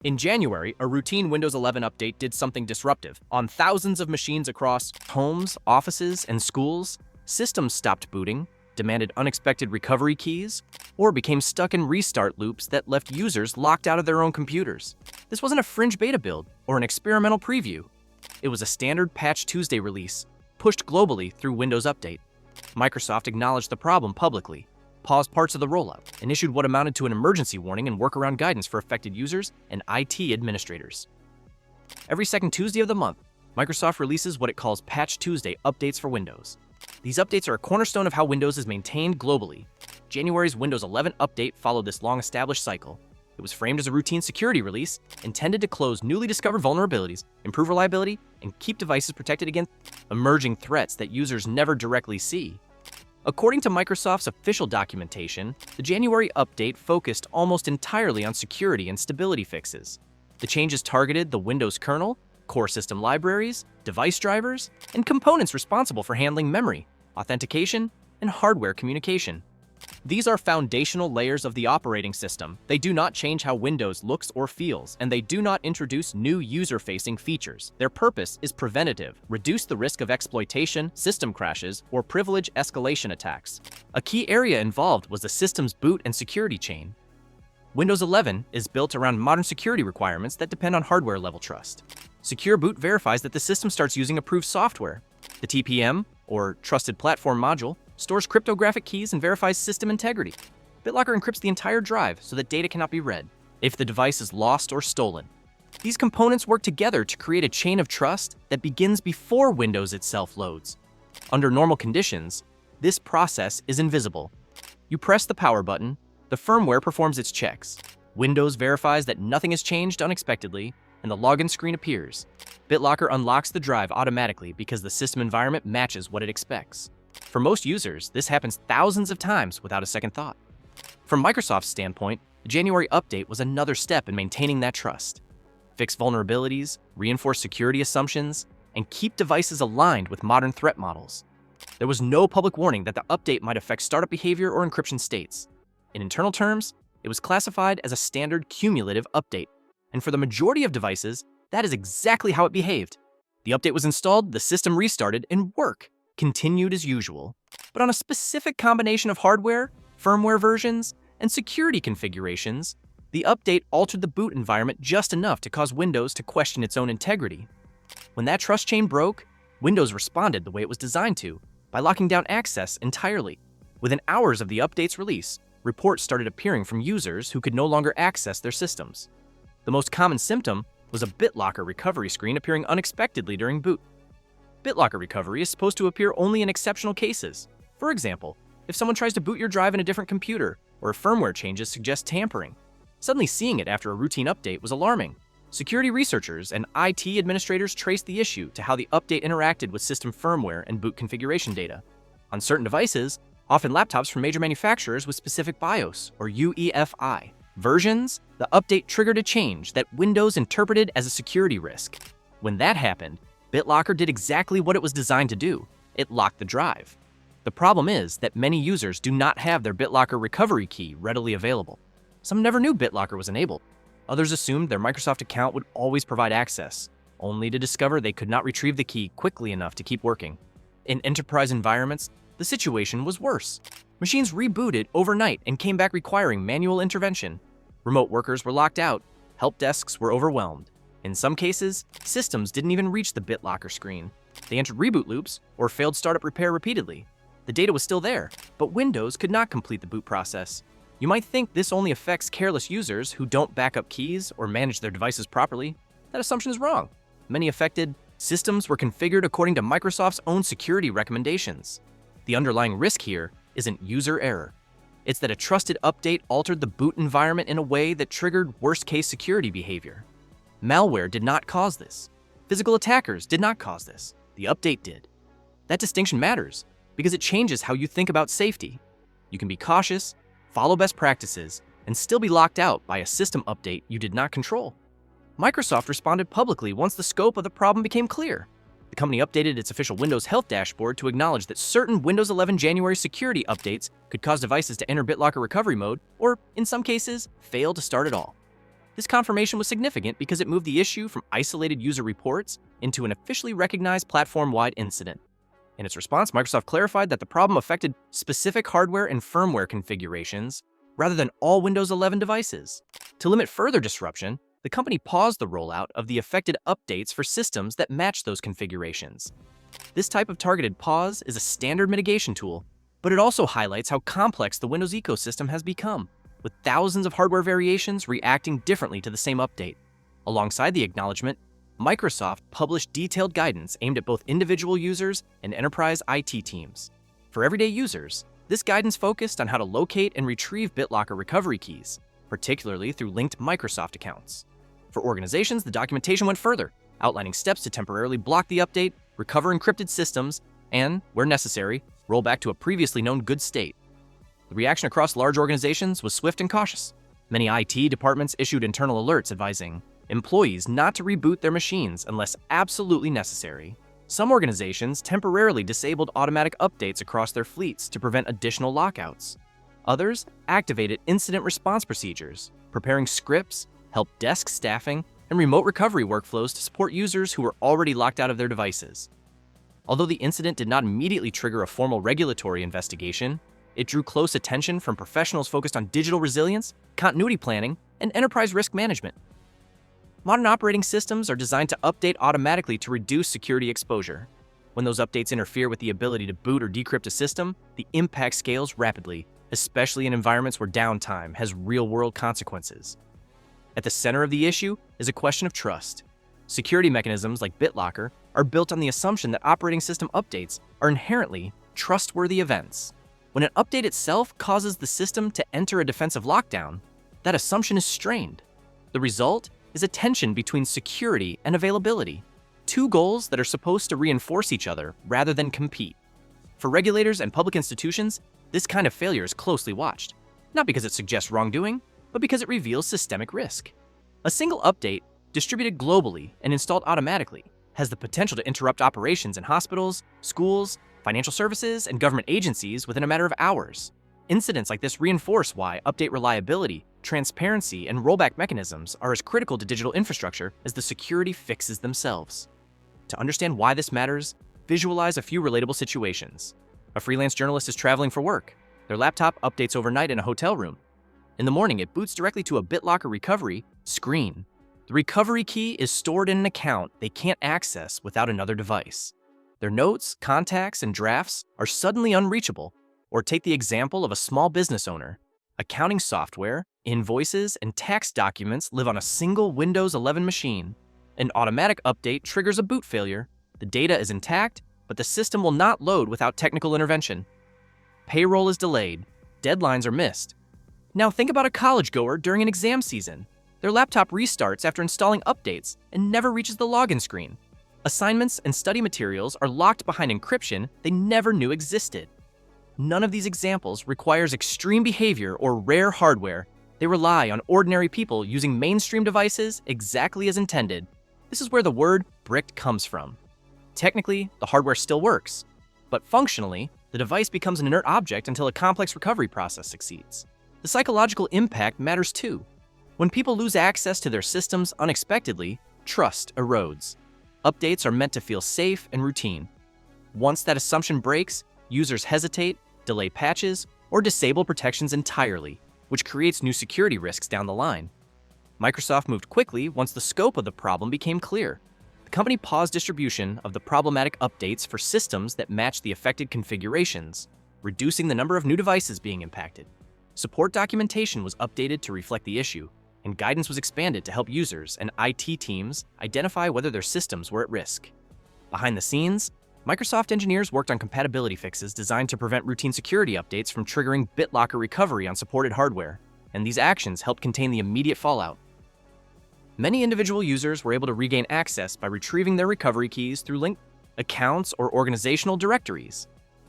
In January, a routine Windows 11 update did something disruptive. On thousands of machines across homes, offices, and schools, systems stopped booting, demanded unexpected recovery keys, or became stuck in restart loops that left users locked out of their own computers. This wasn't a fringe beta build or an experimental preview. It was a standard Patch Tuesday release, pushed globally through Windows Update. Microsoft acknowledged the problem publicly, paused parts of the rollout, and issued what amounted to an emergency warning and workaround guidance for affected users and IT administrators. Every second Tuesday of the month, Microsoft releases what it calls Patch Tuesday updates for Windows. These updates are a cornerstone of how Windows is maintained globally. January's Windows 11 update followed this long-established cycle. It was framed as a routine security release intended to close newly discovered vulnerabilities, improve reliability, and keep devices protected against emerging threats that users never directly see. According to Microsoft's official documentation, the January update focused almost entirely on security and stability fixes. The changes targeted the Windows kernel, core system libraries, device drivers, and components responsible for handling memory, authentication, and hardware communication. These are foundational layers of the operating system. They do not change how Windows looks or feels, and they do not introduce new user-facing features. Their purpose is preventative, reduce the risk of exploitation, system crashes, or privilege escalation attacks. A key area involved was the system's boot and security chain. Windows 11 is built around modern security requirements that depend on hardware-level trust. Secure Boot verifies that the system starts using approved software. The TPM, or Trusted Platform Module, stores cryptographic keys and verifies system integrity. BitLocker encrypts the entire drive so that data cannot be read if the device is lost or stolen. These components work together to create a chain of trust that begins before Windows itself loads. Under normal conditions, this process is invisible. You press the power button, the firmware performs its checks. Windows verifies that nothing has changed unexpectedly, and the login screen appears. BitLocker unlocks the drive automatically because the system environment matches what it expects. For most users, this happens thousands of times without a second thought. From Microsoft's standpoint, the January update was another step in maintaining that trust. Fix vulnerabilities, reinforce security assumptions, and keep devices aligned with modern threat models. There was no public warning that the update might affect startup behavior or encryption states. In internal terms, it was classified as a standard cumulative update, and for the majority of devices, that is exactly how it behaved. The update was installed, the system restarted, and work continued as usual. But on a specific combination of hardware, firmware versions, and security configurations, the update altered the boot environment just enough to cause Windows to question its own integrity. When that trust chain broke, Windows responded the way it was designed to, by locking down access entirely. Within hours of the update's release, reports started appearing from users who could no longer access their systems. The most common symptom was a BitLocker recovery screen appearing unexpectedly during boot. BitLocker recovery is supposed to appear only in exceptional cases. For example, if someone tries to boot your drive in a different computer, or if firmware changes suggest tampering. Suddenly seeing it after a routine update was alarming. Security researchers and IT administrators traced the issue to how the update interacted with system firmware and boot configuration data. On certain devices, often laptops from major manufacturers with specific BIOS, or UEFI, versions, the update triggered a change that Windows interpreted as a security risk. When that happened, BitLocker did exactly what it was designed to do. It locked the drive. The problem is that many users do not have their BitLocker recovery key readily available. Some never knew BitLocker was enabled. Others assumed their Microsoft account would always provide access, only to discover they could not retrieve the key quickly enough to keep working. In enterprise environments, the situation was worse. Machines rebooted overnight and came back requiring manual intervention. Remote workers were locked out. Help desks were overwhelmed. In some cases, systems didn't even reach the BitLocker screen. They entered reboot loops or failed startup repair repeatedly. The data was still there, but Windows could not complete the boot process. You might think this only affects careless users who don't back up keys or manage their devices properly. That assumption is wrong. Many affected systems were configured according to Microsoft's own security recommendations. The underlying risk here isn't user error. It's that a trusted update altered the boot environment in a way that triggered worst-case security behavior. Malware did not cause this. Physical attackers did not cause this. The update did. That distinction matters because it changes how you think about safety. You can be cautious, follow best practices, and still be locked out by a system update you did not control. Microsoft responded publicly once the scope of the problem became clear. The company updated its official Windows Health dashboard to acknowledge that certain Windows 11 January security updates could cause devices to enter BitLocker recovery mode or, in some cases, fail to start at all. This confirmation was significant because it moved the issue from isolated user reports into an officially recognized platform-wide incident. In its response, Microsoft clarified that the problem affected specific hardware and firmware configurations rather than all Windows 11 devices. To limit further disruption, the company paused the rollout of the affected updates for systems that match those configurations. This type of targeted pause is a standard mitigation tool, but it also highlights how complex the Windows ecosystem has become, with thousands of hardware variations reacting differently to the same update. Alongside the acknowledgement, Microsoft published detailed guidance aimed at both individual users and enterprise IT teams. For everyday users, this guidance focused on how to locate and retrieve BitLocker recovery keys, particularly through linked Microsoft accounts. For organizations, the documentation went further, outlining steps to temporarily block the update, recover encrypted systems, and, where necessary, roll back to a previously known good state. The reaction across large organizations was swift and cautious. Many IT departments issued internal alerts advising employees not to reboot their machines unless absolutely necessary. Some organizations temporarily disabled automatic updates across their fleets to prevent additional lockouts. Others activated incident response procedures, preparing scripts, help desk staffing, and remote recovery workflows to support users who were already locked out of their devices. Although the incident did not immediately trigger a formal regulatory investigation, it drew close attention from professionals focused on digital resilience, continuity planning, and enterprise risk management. Modern operating systems are designed to update automatically to reduce security exposure. When those updates interfere with the ability to boot or decrypt a system, the impact scales rapidly, especially in environments where downtime has real-world consequences. At the center of the issue is a question of trust. Security mechanisms like BitLocker are built on the assumption that operating system updates are inherently trustworthy events. When an update itself causes the system to enter a defensive lockdown, that assumption is strained. The result is a tension between security and availability, two goals that are supposed to reinforce each other rather than compete. For regulators and public institutions, this kind of failure is closely watched, not because it suggests wrongdoing, but because it reveals systemic risk. A single update, distributed globally and installed automatically, has the potential to interrupt operations in hospitals, schools, financial services, and government agencies within a matter of hours. Incidents like this reinforce why update reliability, transparency, and rollback mechanisms are as critical to digital infrastructure as the security fixes themselves. To understand why this matters, visualize a few relatable situations. A freelance journalist is traveling for work. Their laptop updates overnight in a hotel room. In the morning, it boots directly to a BitLocker recovery screen. The recovery key is stored in an account they can't access without another device. Their notes, contacts, and drafts are suddenly unreachable. Or take the example of a small business owner. Accounting software, invoices, and tax documents live on a single Windows 11 machine. An automatic update triggers a boot failure. The data is intact, but the system will not load without technical intervention. Payroll is delayed. Deadlines are missed. Now think about a college-goer during an exam season. Their laptop restarts after installing updates and never reaches the login screen. Assignments and study materials are locked behind encryption they never knew existed. None of these examples requires extreme behavior or rare hardware. They rely on ordinary people using mainstream devices exactly as intended. This is where the word bricked comes from. Technically, the hardware still works, but functionally, the device becomes an inert object until a complex recovery process succeeds. The psychological impact matters too. When people lose access to their systems unexpectedly, trust erodes. Updates are meant to feel safe and routine. Once that assumption breaks, users hesitate, delay patches, or disable protections entirely, which creates new security risks down the line. Microsoft moved quickly once the scope of the problem became clear. The company paused distribution of the problematic updates for systems that matched the affected configurations, reducing the number of new devices being impacted. Support documentation was updated to reflect the issue, and guidance was expanded to help users and IT teams identify whether their systems were at risk. Behind the scenes, Microsoft engineers worked on compatibility fixes designed to prevent routine security updates from triggering BitLocker recovery on supported hardware, and these actions helped contain the immediate fallout. Many individual users were able to regain access by retrieving their recovery keys through linked accounts or organizational directories.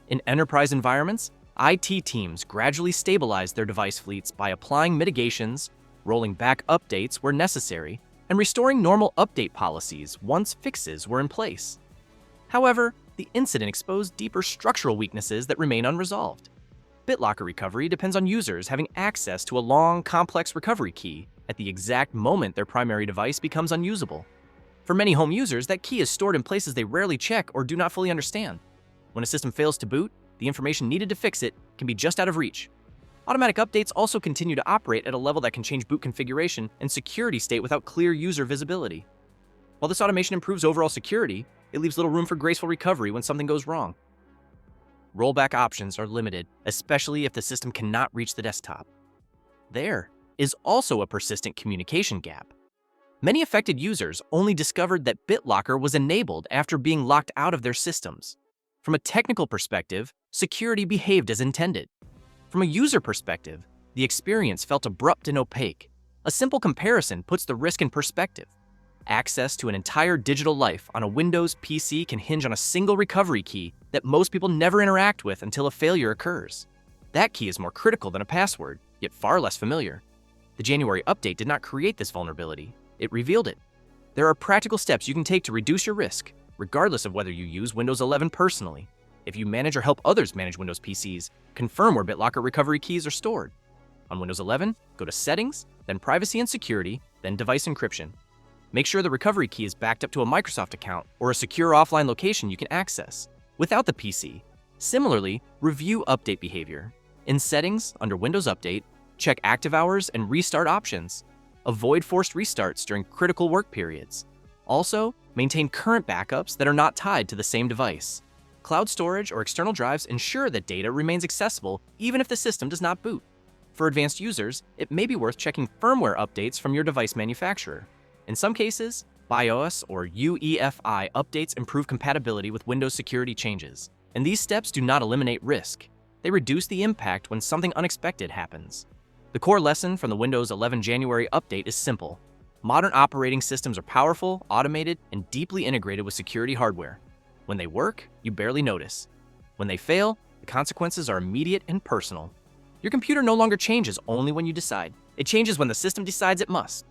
In enterprise environments, IT teams gradually stabilized their device fleets by applying mitigations, rolling back updates where necessary, and restoring normal update policies once fixes were in place. However, the incident exposed deeper structural weaknesses that remain unresolved. BitLocker recovery depends on users having access to a long, complex recovery key at the exact moment their primary device becomes unusable. For many home users, that key is stored in places they rarely check or do not fully understand. When a system fails to boot, the information needed to fix it can be just out of reach. Automatic updates also continue to operate at a level that can change boot configuration and security state without clear user visibility. While this automation improves overall security, it leaves little room for graceful recovery when something goes wrong. Rollback options are limited, especially if the system cannot reach the desktop. There is also a persistent communication gap. Many affected users only discovered that BitLocker was enabled after being locked out of their systems. From a technical perspective, security behaved as intended. From a user perspective, the experience felt abrupt and opaque. A simple comparison puts the risk in perspective. Access to an entire digital life on a Windows PC can hinge on a single recovery key that most people never interact with until a failure occurs. That key is more critical than a password, yet far less familiar. The January update did not create this vulnerability. It revealed it. There are practical steps you can take to reduce your risk, regardless of whether you use Windows 11 personally. If you manage or help others manage Windows PCs, confirm where BitLocker recovery keys are stored. On Windows 11, go to Settings, then Privacy and Security, then Device Encryption. Make sure the recovery key is backed up to a Microsoft account or a secure offline location you can access without the PC. Similarly, review update behavior. In Settings, under Windows Update, check active hours and restart options. Avoid forced restarts during critical work periods. Also, maintain current backups that are not tied to the same device. Cloud storage or external drives ensure that data remains accessible even if the system does not boot. For advanced users, it may be worth checking firmware updates from your device manufacturer. In some cases, BIOS or UEFI updates improve compatibility with Windows security changes, and these steps do not eliminate risk. They reduce the impact when something unexpected happens. The core lesson from the Windows 11 January update is simple. Modern operating systems are powerful, automated, and deeply integrated with security hardware. When they work, you barely notice. When they fail, the consequences are immediate and personal. Your computer no longer changes only when you decide. It changes when the system decides it must.